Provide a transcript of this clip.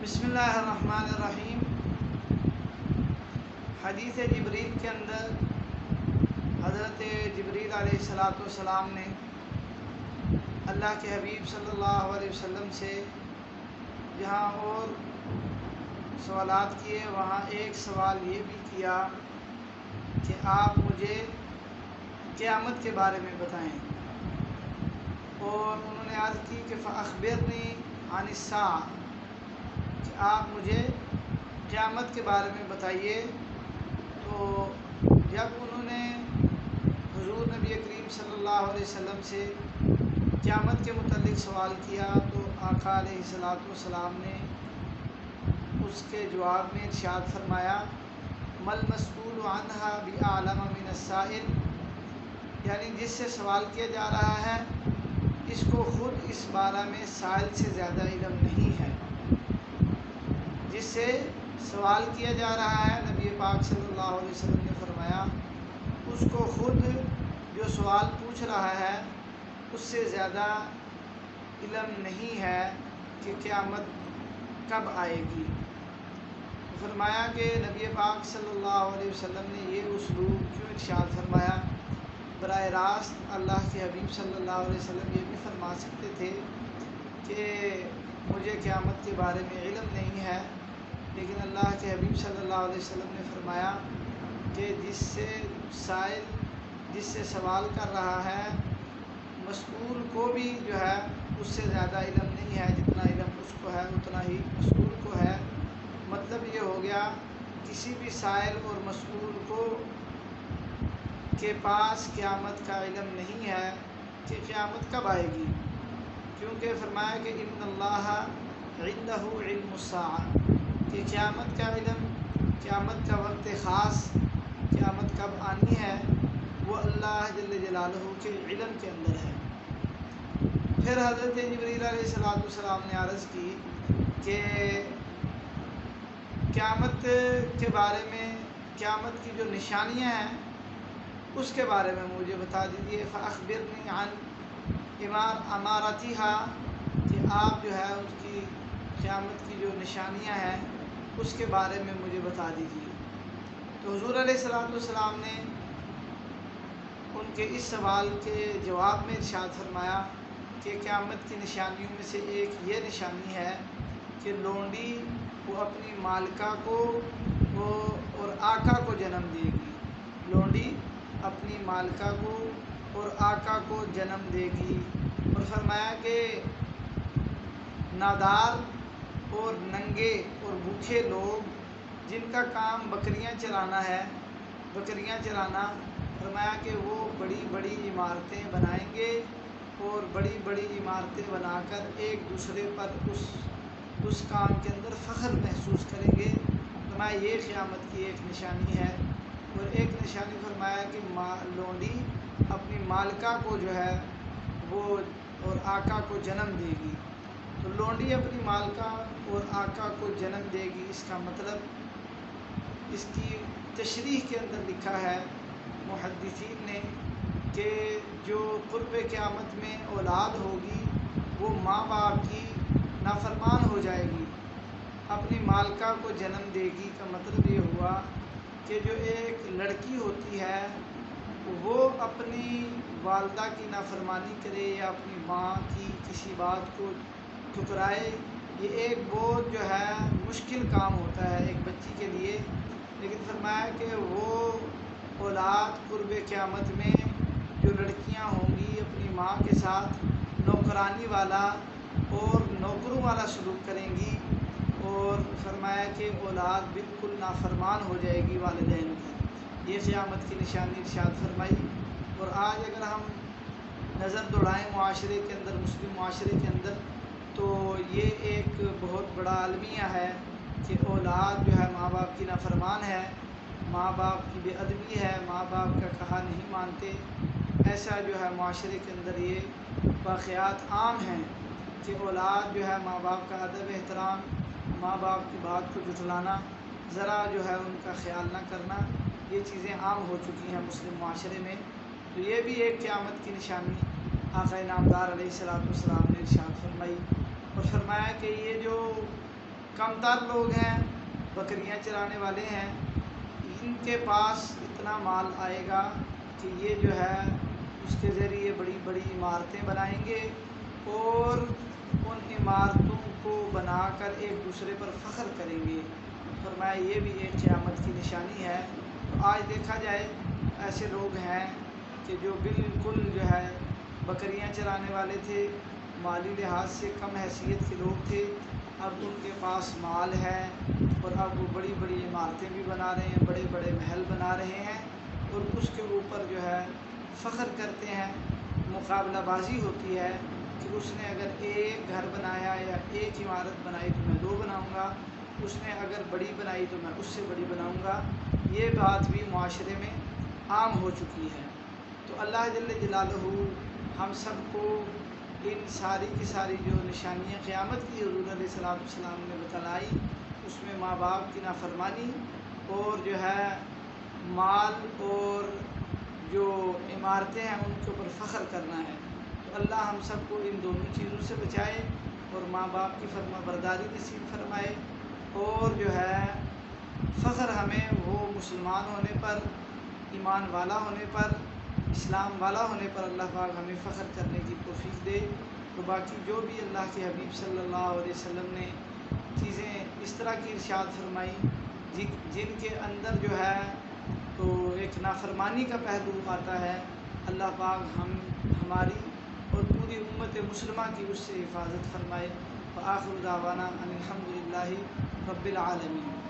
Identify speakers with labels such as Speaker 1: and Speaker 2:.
Speaker 1: بسم اللہ الرحمن الرحیم۔ حدیث جبریل کے اندر حضرت جبریل علیہ السلام نے اللہ کے حبیب صلی اللہ علیہ وسلم سے جہاں اور سوالات کیے وہاں ایک سوال یہ بھی کیا کہ آپ مجھے قیامت کے بارے میں بتائیں، اور انہوں نے عرض کی کہ فاخبرنی عن الساعہ، کہ آپ مجھے قیامت کے بارے میں بتائیے۔ تو جب انہوں نے حضور نبی کریم صلی اللہ علیہ وسلم سے قیامت کے متعلق سوال کیا تو آقا علیہ السلام نے اس کے جواب میں ارشاد فرمایا مل مسئول عنہا بأعلم من السائل، یعنی جس سے سوال کیا جا رہا ہے اس کو خود اس بارے میں سائل سے زیادہ علم نہیں ہے۔ جس سے سوال کیا جا رہا ہے نبی پاک صلی اللہ علیہ وسلم نے فرمایا اس کو خود جو سوال پوچھ رہا ہے اس سے زیادہ علم نہیں ہے کہ قیامت کب آئے گی۔ فرمایا کہ نبی پاک صلی اللہ علیہ وسلم نے یہ اسلوب کیوں ارشاد فرمایا؟ براہ راست اللہ کے حبیب صلی اللہ علیہ وسلم یہ بھی فرما سکتے تھے کہ مجھے قیامت کے بارے میں علم نہیں ہے، لیکن اللہ کے حبیب صلی اللہ علیہ وسلم نے فرمایا کہ جس سے سوال کر رہا ہے مسئول کو بھی جو ہے اس سے زیادہ علم نہیں ہے، جتنا علم اس کو ہے اتنا ہی مسئول کو ہے۔ مطلب یہ ہو گیا کسی بھی سائل اور مسئول کو کے پاس قیامت کا علم نہیں ہے کہ قیامت کب آئے گی، کیونکہ فرمایا کہ ان اللہ عنده علم الساعہ، کہ قیامت کا علم، قیامت کا وقت خاص، قیامت کب آنی ہے وہ اللہ جل جلالہ کے علم کے اندر ہے۔ پھر حضرت جبریل علیہ السلام نے عرض کی کہ قیامت کے بارے میں، قیامت کی جو نشانیاں ہیں اس کے بارے میں مجھے بتا دیجیے۔ فاخبرنی عن امارتھا، کہ آپ جو ہے اس کی قیامت کی جو نشانیاں ہیں اس کے بارے میں مجھے بتا دیجیے۔ تو حضور علیہ السلام نے ان کے اس سوال کے جواب میں ارشاد فرمایا کہ قیامت کی نشانیوں میں سے ایک یہ نشانی ہے کہ لونڈی وہ اپنی مالکہ کو اور آقا کو جنم دے گی، لونڈی اپنی مالکہ کو اور آقا کو جنم دے گی۔ اور فرمایا کہ نادار اور ننگے اور بھوکے لوگ جن کا کام بکریاں چرانا ہے، بکریاں چرانا، فرمایا کہ وہ بڑی بڑی عمارتیں بنائیں گے اور بڑی بڑی عمارتیں بنا کر ایک دوسرے پر اس کام کے اندر فخر محسوس کریں گے۔ فرمایا یہ قیامت کی ایک نشانی ہے۔ اور ایک نشانی فرمایا کہ لونڈی اپنی مالکہ کو جو ہے وہ اور آقا کو جنم دے گی۔ تو لونڈی اپنی مالکہ اور آقا کو جنم دے گی، اس کا مطلب اس کی تشریح کے اندر لکھا ہے محدثین نے کہ جو قرب قیامت میں اولاد ہوگی وہ ماں باپ کی نافرمان ہو جائے گی، اپنی مالکہ کو جنم دے گی کا مطلب یہ ہوا کہ جو ایک لڑکی ہوتی ہے وہ اپنی والدہ کی نافرمانی کرے یا اپنی ماں کی کسی بات کو ٹھکرائے، یہ ایک بہت جو ہے مشکل کام ہوتا ہے ایک بچی کے لیے۔ لیکن فرمایا کہ وہ اولاد قرب قیامت میں جو لڑکیاں ہوں گی اپنی ماں کے ساتھ نوکرانی والا اور نوکروں والا سلوک کریں گی، اور فرمایا کہ اولاد بالکل نافرمان ہو جائے گی والدین کی۔ یہ قیامت کی نشانی ارشاد فرمائی۔ اور آج اگر ہم نظر دوڑائیں معاشرے کے اندر، مسلم معاشرے کے اندر، تو یہ ایک بہت بڑا المیہ ہے کہ اولاد جو ہے ماں باپ کی نافرمان ہے، ماں باپ کی بے ادبی ہے، ماں باپ کا کہا نہیں مانتے۔ ایسا جو ہے معاشرے کے اندر یہ واقعات عام ہیں کہ اولاد جو ہے ماں باپ کا ادب احترام، ماں باپ کی بات کو جھٹلانا، ذرا جو ہے ان کا خیال نہ کرنا، یہ چیزیں عام ہو چکی ہیں مسلم معاشرے میں۔ تو یہ بھی ایک قیامت کی نشانی آقا نامدار علیہ السلام نے ارشاد فرمائی۔ اور فرمایا کہ یہ جو کم تر لوگ ہیں، بکریاں چرانے والے ہیں، ان کے پاس اتنا مال آئے گا کہ یہ جو ہے اس کے ذریعے بڑی بڑی عمارتیں بنائیں گے اور ان عمارتوں کو بنا کر ایک دوسرے پر فخر کریں گے۔ فرمایا یہ بھی ایک قیامت کی نشانی ہے۔ تو آج دیکھا جائے ایسے لوگ ہیں کہ جو بالکل جو ہے بکریاں چرانے والے تھے، مالی لحاظ سے کم حیثیت کے لوگ تھے، اب ان کے پاس مال ہے اور اب وہ بڑی بڑی عمارتیں بھی بنا رہے ہیں، بڑے بڑے محل بنا رہے ہیں اور اس کے اوپر جو ہے فخر کرتے ہیں، مقابلہ بازی ہوتی ہے کہ اس نے اگر ایک گھر بنایا یا ایک عمارت بنائی تو میں دو بناؤں گا، اس نے اگر بڑی بنائی تو میں اس سے بڑی بناؤں گا۔ یہ بات بھی معاشرے میں عام ہو چکی ہے۔ تو اللہ جل جلالہ ہم سب کو ان ساری کی ساری جو نشانیاں قیامت کی حضور علیہ السلام نے بتلائی، اس میں ماں باپ کی نافرمانی اور جو ہے مال اور جو عمارتیں ہیں ان کے اوپر فخر کرنا ہے۔ تو اللہ ہم سب کو ان دونوں چیزوں سے بچائے اور ماں باپ کی فرما برداری نصیب فرمائے، اور جو ہے فخر ہمیں وہ مسلمان ہونے پر، ایمان والا ہونے پر، اسلام والا ہونے پر اللہ پاک ہمیں فخر کرنے کی توفیق دے۔ تو باقی جو بھی اللہ کے حبیب صلی اللہ علیہ وسلم نے چیزیں اس طرح کی ارشاد فرمائی جن کے اندر جو ہے تو ایک نافرمانی کا پہلو آتا ہے، اللہ پاک ہماری اور پوری امت مسلمہ کی اس سے حفاظت فرمائے۔ وآخر دعوانا ان الحمد للہ رب العالمین۔